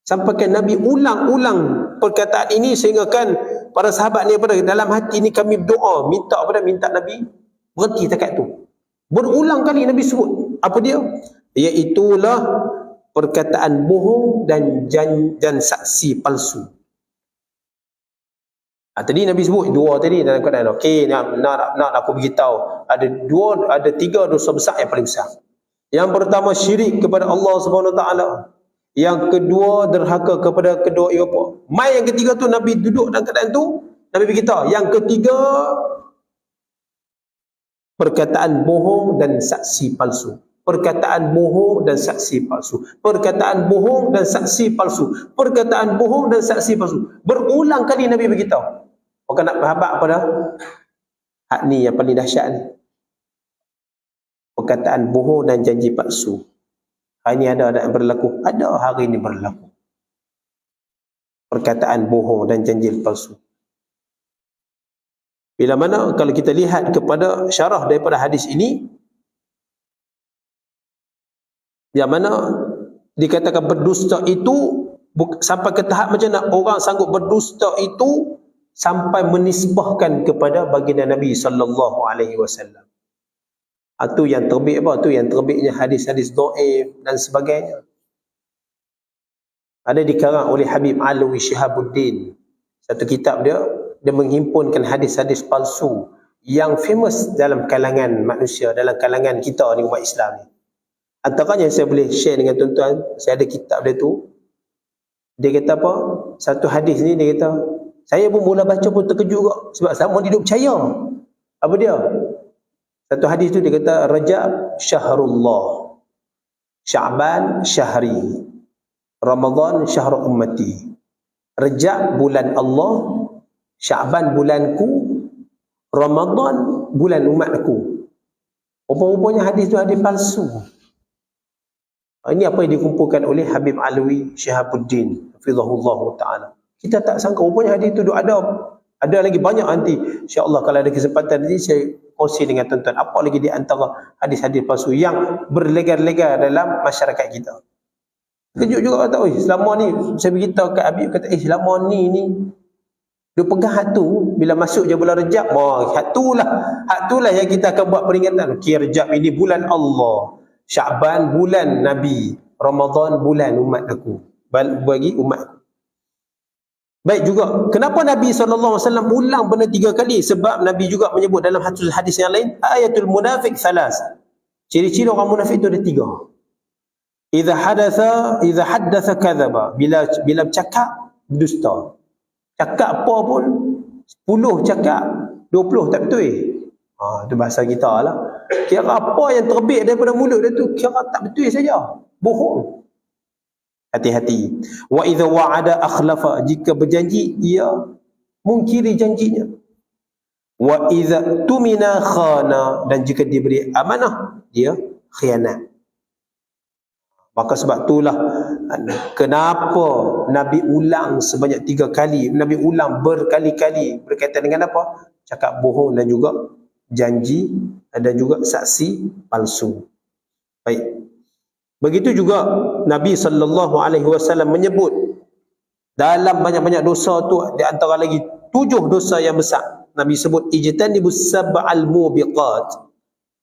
Sampaikan Nabi ulang-ulang perkataan ini sehingga kan para sahabat ni pada dalam hati ni kami berdoa, minta minta Nabi berhenti dekat tu. Berulang kali Nabi sebut apa dia? Iaitulah perkataan bohong dan saksi palsu. Tadi Nabi sebut dua tadi dalam keadaan okey, nak aku beritahu ada tiga dosa besar yang paling besar. Yang pertama syirik kepada Allah Subhanahu Wa Taala. Yang kedua derhaka kepada kedua ibu bapa. Mai yang ketiga tu Nabi duduk dalam keadaan tu, Nabi beritahu yang ketiga perkataan bohong dan saksi palsu. Perkataan bohong dan saksi palsu. Perkataan bohong dan saksi palsu. Perkataan bohong dan saksi palsu. Berulang kali Nabi beritahu. Orang nak berhabak apa dah? Hak ni yang paling dahsyat ni. Perkataan bohong dan janji palsu. Hari ini ada yang berlaku. Ada hari ini berlaku. Perkataan bohong dan janji palsu. Bila mana kalau kita lihat kepada syarah daripada hadis ini, yang mana dikatakan berdusta itu sampai ke tahap macam mana orang sanggup berdusta itu sampai menisbahkan kepada baginda Nabi SAW. Itu yang terbit apa? Itu yang terbitnya hadis-hadis dhaif dan sebagainya. Ada dikarang oleh Habib Alwi Shihabuddin. Satu kitab dia menghimpunkan hadis-hadis palsu yang famous dalam kalangan manusia, dalam kalangan kita ni umat Islam ni. Antaranya saya boleh share dengan tuan-tuan, saya ada kitab dia tu. Dia kata apa? Satu hadis ni dia kata, saya pun mula baca pun terkejut juga sebab sama dia duk percaya. Apa dia? Satu hadis tu dia kata Rajab syahrullah, Sya'ban syahri, Ramadan syahr ummati. Rajab bulan Allah, Sya'ban bulanku, Ramadan bulan umatku. Rupa-rupanya hadis tu hadis palsu. Ini apa yang dikumpulkan oleh Habib Alwi Syihabuddin hafizahullah taala. Kita tak sangka rupanya hadis itu ada lagi banyak nanti. Insya-Allah kalau ada kesempatan nanti saya kongsi dengan tuan-tuan apa lagi di antara hadis-hadis palsu yang berlegar-legar dalam masyarakat kita. Kejut juga kata, "Oi, selama ni saya beritahu kat Habib kata, selama ni dia pegang hak tu bila masuk je bulan Rejab, hak tu lah yang kita akan buat peringatan. Okey, Rejab ini bulan Allah, Syaban bulan Nabi, Ramadan bulan umat aku, bagi umat aku." Baik juga, kenapa Nabi SAW ulang benda 3 kali? Sebab Nabi juga menyebut dalam hadis yang lain, ayatul munafik salas. Ciri-ciri orang munafik itu ada 3. Idza haddatha kadzaba, bila bercakap dusta. Cakap apa pun 10 cakap 20 tak betul. Itu bahasa kita lah. Kira apa yang terbit daripada mulut dia tu kira tak betul saja. Bohong. Hati-hati. Wa idza wa'ada akhlafa, jika berjanji ia mungkiri janjinya. Wa idza tumina khana, dan jika diberi amanah dia khianat. Maka sebab itulah kenapa Nabi ulang sebanyak 3 kali, Nabi ulang berkali-kali berkaitan dengan apa? Cakap bohong dan juga janji dan juga saksi palsu. Baik. Begitu juga Nabi SAW menyebut dalam banyak-banyak dosa tu, di antara lagi 7 dosa yang besar. Nabi sebut ijtanibus sab'al mubiqat.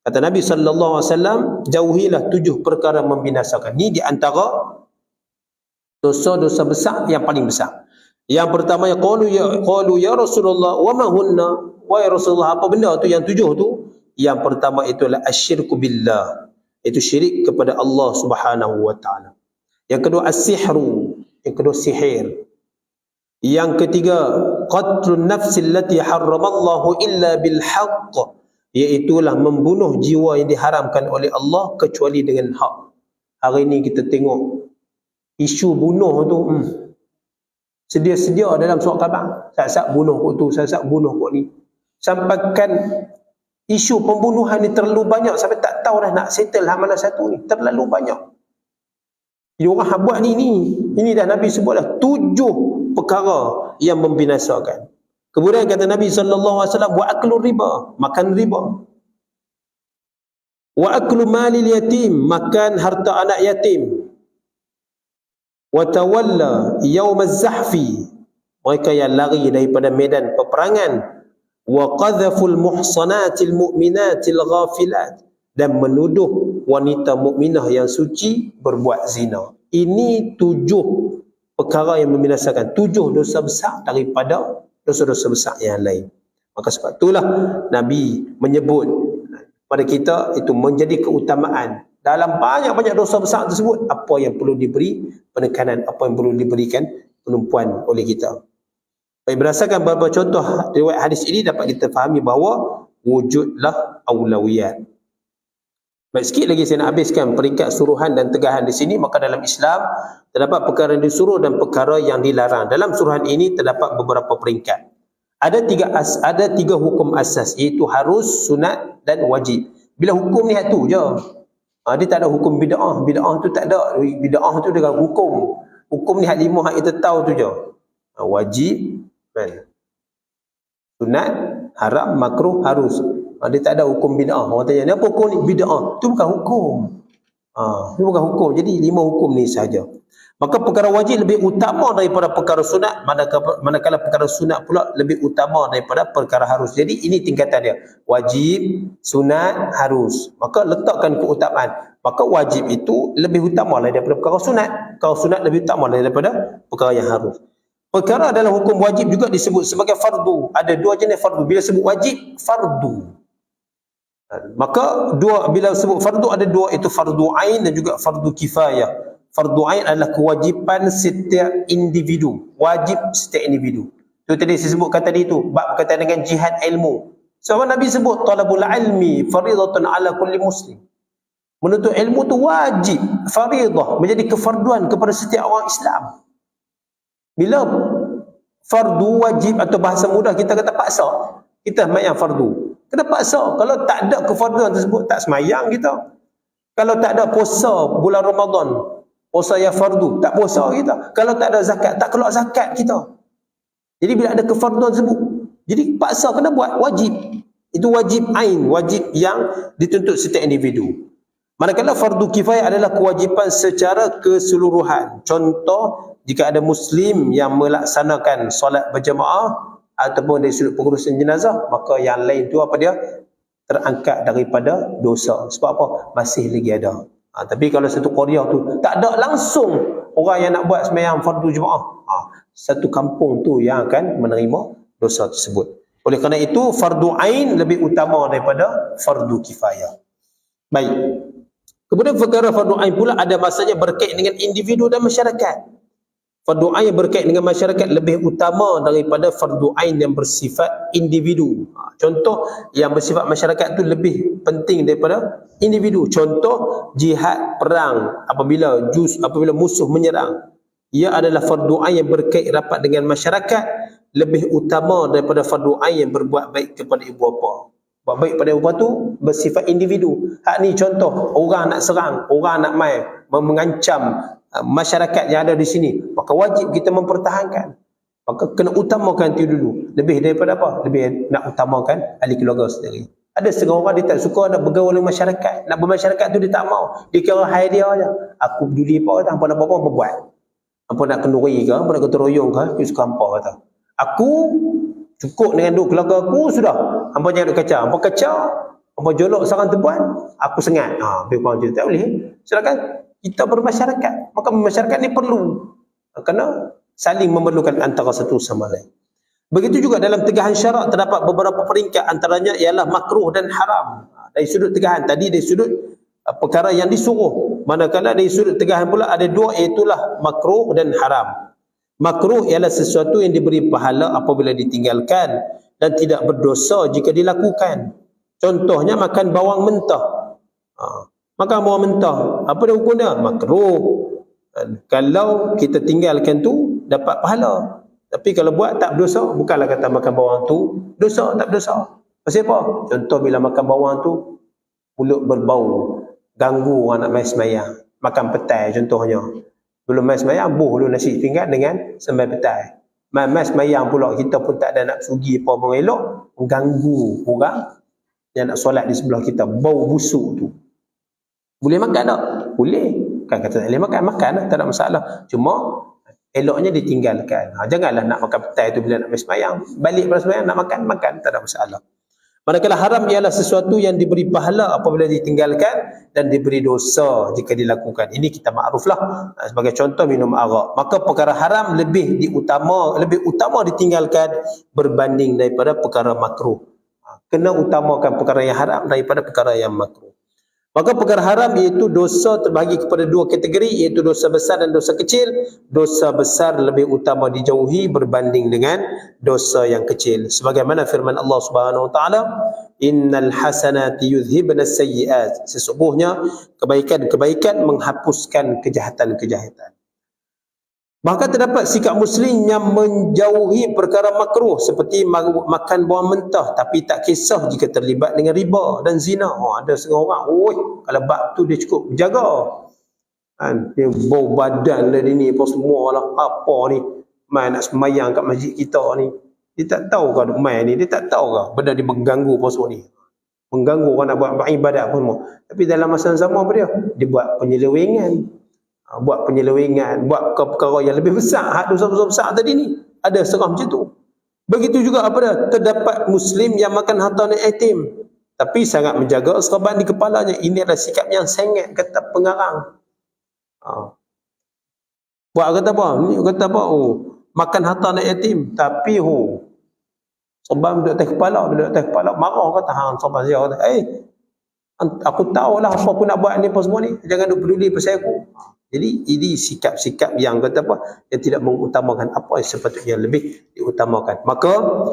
Kata Nabi SAW, jauhilah 7 perkara membinasakan. Ini di antara dosa-dosa besar yang paling besar. Yang pertama, qalu ya Rasulullah wa ma hunna, wahai Rasulullah apa benda tu yang 7 tu? Yang pertama itulah asyirku billah, itu syirik kepada Allah Subhanahu wa taala. Yang kedua as-sihru, yang kedua sihir. Yang ketiga qatlun nafsi allati harramallahu illa bil haqq, iaitulah membunuh jiwa yang diharamkan oleh Allah kecuali dengan hak. Hari ini kita tengok isu bunuh tu sedia-sedia dalam surat khabar. Sat-sat bunuh kok tu, sat-sat bunuh kok ni. Sampaikan isu pembunuhan ni terlalu banyak sampai tak tahu dah nak settle hal mana satu ni. Terlalu banyak. Jadi orang buat ni. Ini dah Nabi sebutlah 7 perkara yang membinasakan. Kemudian kata Nabi SAW, wa aklu riba, makan riba. Wa aklu malil yatim, makan harta anak yatim. Wa tawalla yaumaz zahfi, mereka yang lari daripada medan peperangan. Wa qadhaful muhsanatil mu'minatil ghafilat, dan menuduh wanita mukminah yang suci berbuat zina. Ini 7 perkara yang membinasakan, 7 dosa besar daripada dosa-dosa besar yang lain. Maka sebab itulah Nabi menyebut pada kita itu menjadi keutamaan dalam banyak-banyak dosa besar tersebut, apa yang perlu diberi penekanan, apa yang perlu diberikan penumpuan oleh kita. Baik, berdasarkan beberapa contoh riwayat hadis ini dapat kita fahami bahawa wujudlah aulawiyat. Baik, sikit lagi saya nak habiskan peringkat suruhan dan tegahan di sini. Maka dalam Islam terdapat perkara yang disuruh dan perkara yang dilarang. Dalam suruhan ini terdapat beberapa peringkat. Ada 3 hukum asas, iaitu harus, sunat dan wajib. Bila hukum ni tu je. Dia tak ada hukum bid'ah. Bid'ah tu tak ada. Bid'ah tu dengan hukum. Hukum ni 5 hak kita tahu tu je. Wajib, sunat, haram, makruh, harus. Dia tak ada hukum bid'ah. Orang tanya, ni apa hukum ni? Bid'ah. Itu bukan hukum. Itu bukan hukum. Jadi 5 hukum ni sahaja. Maka perkara wajib lebih utama daripada perkara sunat, manakala perkara sunat pula lebih utama daripada perkara harus. Jadi ini tingkatan dia. Wajib, sunat, harus. Maka letakkan keutamaan. Maka wajib itu lebih utama daripada perkara sunat. Perkara sunat lebih utama daripada perkara yang harus. Perkara dalam hukum wajib juga disebut sebagai fardu. Ada 2 jenis fardu. Bila sebut wajib, fardu. Maka bila sebut fardu ada 2, itu fardu ain dan juga fardu kifayah. Fardu ain adalah kewajipan setiap individu. Wajib setiap individu. Itu tadi saya sebutkan tadi itu. Bab berkaitan dengan jihad ilmu. Sebab Nabi sebut talabul ilmi faridatun ala kulli muslim. Menuntut ilmu tu wajib, faridah, menjadi kefarduan kepada setiap orang Islam. Bila fardu wajib atau bahasa mudah kita kata paksa, kita semayang fardu. Kena paksa. Kalau tak ada kefarduan tersebut, tak semayang kita. Kalau tak ada puasa bulan Ramadan, puasa yang fardu, tak puasa kita. Kalau tak ada zakat, tak keluar zakat kita. Jadi bila ada kefarduan tersebut, jadi paksa kena buat, wajib. Itu wajib ain, wajib yang dituntut setiap individu. Manakala fardu kifayah adalah kewajipan secara keseluruhan. Contoh, jika ada Muslim yang melaksanakan solat berjamaah ataupun dari sudut pengurusan jenazah, maka yang lain tu apa dia? Terangkat daripada dosa. Sebab apa? Masih lagi ada. Tapi kalau satu qaryah tu tak ada langsung orang yang nak buat sembahyang fardu jemaah, satu kampung tu yang akan menerima dosa tersebut. Oleh kerana itu fardu ain lebih utama daripada fardu kifayah. Baik. Kemudian perkara fardu ain pula ada masanya berkait dengan individu dan masyarakat. Fardu ain yang berkait dengan masyarakat lebih utama daripada fardu ain yang bersifat individu. Contoh yang bersifat masyarakat tu lebih penting daripada individu. Contoh jihad, perang, apabila musuh menyerang, ia adalah fardu ain yang berkait rapat dengan masyarakat, lebih utama daripada fardu ain yang berbuat baik kepada ibu bapa. Buat baik pada ibu bapa tu bersifat individu. Hak ni contoh orang nak serang, orang nak mengancam masyarakat yang ada di sini, maka wajib kita mempertahankan. Maka kena utamakan itu dulu. Lebih daripada apa? Lebih nak utamakan ahli keluarga sendiri. Ada setengah orang dia tak suka nak bergaul dengan masyarakat. Nak bermasyarakat tu dia tak mau. Dia kira hai dia je. Aku peduli apa kata, hampa nak apa-apa, hampa buat. Hampa nak kenduri ke, hampa nak gotong royong ke, dia suka hampa kata. Aku cukup dengan duk keluarga aku sudah. Hampa jangan duk kacau. Hampa kacau, hampa jolok sarang tebuan, aku sengat. Lebih kurang macam tu. Tak boleh. Silakan kita bermasyarakat. Maka masyarakat ni perlu. Kena saling memerlukan antara satu sama lain. Begitu juga dalam tegahan syarak terdapat beberapa peringkat, antaranya ialah makruh dan haram. Dari sudut tegahan tadi, dari sudut perkara yang disuruh. Manakala dari sudut tegahan pula ada dua, iaitulah makruh dan haram. Makruh ialah sesuatu yang diberi pahala apabila ditinggalkan dan tidak berdosa jika dilakukan. Contohnya makan bawang mentah. Makan bawang mentah, apa dia hukum dia? Makruh. Kalau kita tinggalkan tu dapat pahala. Tapi kalau buat tak berdosa, bukanlah kata makan bawang tu dosa, tak berdosa. Pasal apa? Contoh bila makan bawang tu mulut berbau, ganggu orang nak mai sembahyang. Makan petai contohnya. Belum mai sembahyang, buh dulu nasi pinggan dengan sembel petai. Mai sembahyang pula kita pun tak ada nak sugi apa mengelok, mengganggu orang yang nak solat di sebelah kita, bau busuk tu. Boleh makan tak? Boleh. Kan kata tak boleh makan, makan lah, tak ada masalah. Cuma eloknya ditinggalkan. Janganlah nak makan petai tu bila nak sembahyang. Balik pada sembahyang nak makan, tak ada masalah. Manakala haram ialah sesuatu yang diberi pahala apabila ditinggalkan dan diberi dosa jika dilakukan. Ini kita makruflah. Sebagai contoh minum arak. Maka perkara haram lebih utama ditinggalkan berbanding daripada perkara makruh. Kena utamakan perkara yang haram daripada perkara yang makruh. Maka perkara haram iaitu dosa terbahagi kepada dua kategori, iaitu dosa besar dan dosa kecil. Dosa besar lebih utama dijauhi berbanding dengan dosa yang kecil. Sebagaimana firman Allah Subhanahu wa taala, "Innal hasanati yudhhibnas sayyi'at." Sesungguhnya kebaikan-kebaikan menghapuskan kejahatan-kejahatan. Bahkan terdapat sikap Muslim yang menjauhi perkara makruh seperti makan bawang mentah tapi tak kisah jika terlibat dengan riba dan zina. Ada setengah orang, kalau bab tu dia cukup jaga. Dia bau badan lah dia ni, apa semua lah, apa ni, mai nak sembahyang kat masjid kita ni. Dia tak tahu ke mai ni, dia tak tahu ke benda dia mengganggu apa semua ni. Mengganggu orang nak buat ibadat apa semua. Tapi dalam masa yang sama apa dia? Dia buat penyelewengan. Buat perkara yang lebih besar, hak dosa besar tadi ni. Ada setengah macam tu. Begitu juga apa dia? Terdapat Muslim yang makan harta anak yatim tapi sangat menjaga serban di kepalanya. Ini adalah sikap yang sangat kata pengarang. Buat kata apa? Ni kata apa? Makan harta anak yatim tapi serban duduk atas kepala, marah kata hang serban saya kata, aku tahulah apa aku nak buat ni apa semua ni. Jangan duk peduli pasal aku. Jadi ini sikap-sikap yang kata apa, yang tidak mengutamakan apa yang sepatutnya lebih diutamakan. Maka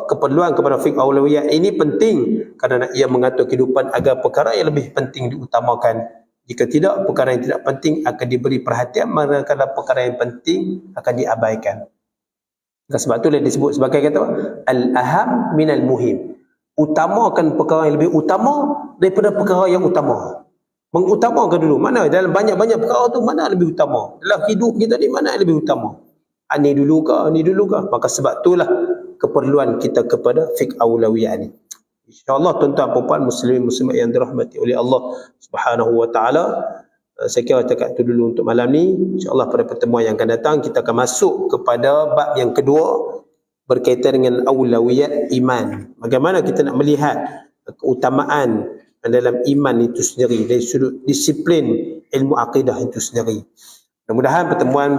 keperluan kepada fiqh aulawiyat ini penting kerana ia mengatur kehidupan agar perkara yang lebih penting diutamakan. Jika tidak, perkara yang tidak penting akan diberi perhatian, manakala perkara yang penting akan diabaikan. Dan sebab itulah disebut sebagai kata al-aham minal muhim. Utamakan perkara yang lebih utama daripada perkara yang utama. Mengutamakan dulu. Mana dalam banyak-banyak perkara tu mana lebih utama? Dalam hidup kita ni mana yang lebih utama? Ni dulu ke? Ni dulu ke? Maka sebab itulah keperluan kita kepada fiqh aulawiyah ni. InsyaAllah tuan-tuan puan-puan muslimin muslimat yang dirahmati oleh Allah Subhanahu wa taala, saya kira dekat itu dulu untuk malam ni. InsyaAllah pada pertemuan yang akan datang kita akan masuk kepada bab yang kedua berkaitan dengan aulawiyat iman. Bagaimana kita nak melihat keutamaan dalam iman itu sendiri dari sudut disiplin ilmu akidah itu sendiri. Mudah-mudahan pertemuan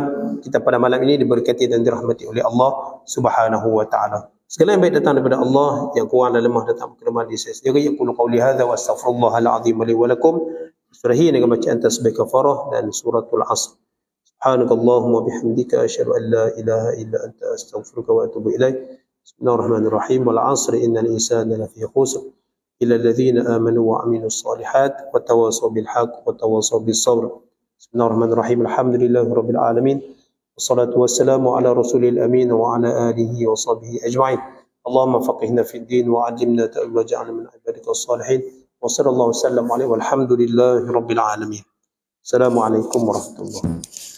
kita pada malam ini diberkati dan dirahmati oleh Allah Subhanahu wa taala. Segala yang baik datang daripada Allah, yang kurang dan lemah datang kelemahan diri saya sendiri. Aku qauli hadza wa astaghfirullahal azim li wa lakum. Surah ini dengan bacaan tasbih kafarah dan suratul asr. Subhanakallahumma bihamdika asyhadu an la ilaha illa anta astaghfiruka wa atubu ilaik. Bismillahirrahmanirrahim. Wal 'asri innal insana lafi khusr illa alladhina amanu wa 'amilus solihat wa tawassaw bil haqq wa tawassaw bis sabr. Bismillahirrahmanirrahim. Alhamdulillahirabbil alamin. Wassalatu wassalamu ala rasulil amin wa ala alihi wa sahbihi ajma'in. Allahumma faqihna fid din wa 'allimna ta'wil waj'alna min ibadika as-salihin. Wa sallallahu wasallam alaihi walhamdulillahi rabbil alamin. Assalamualaikum warahmatullahi wabarakatuh.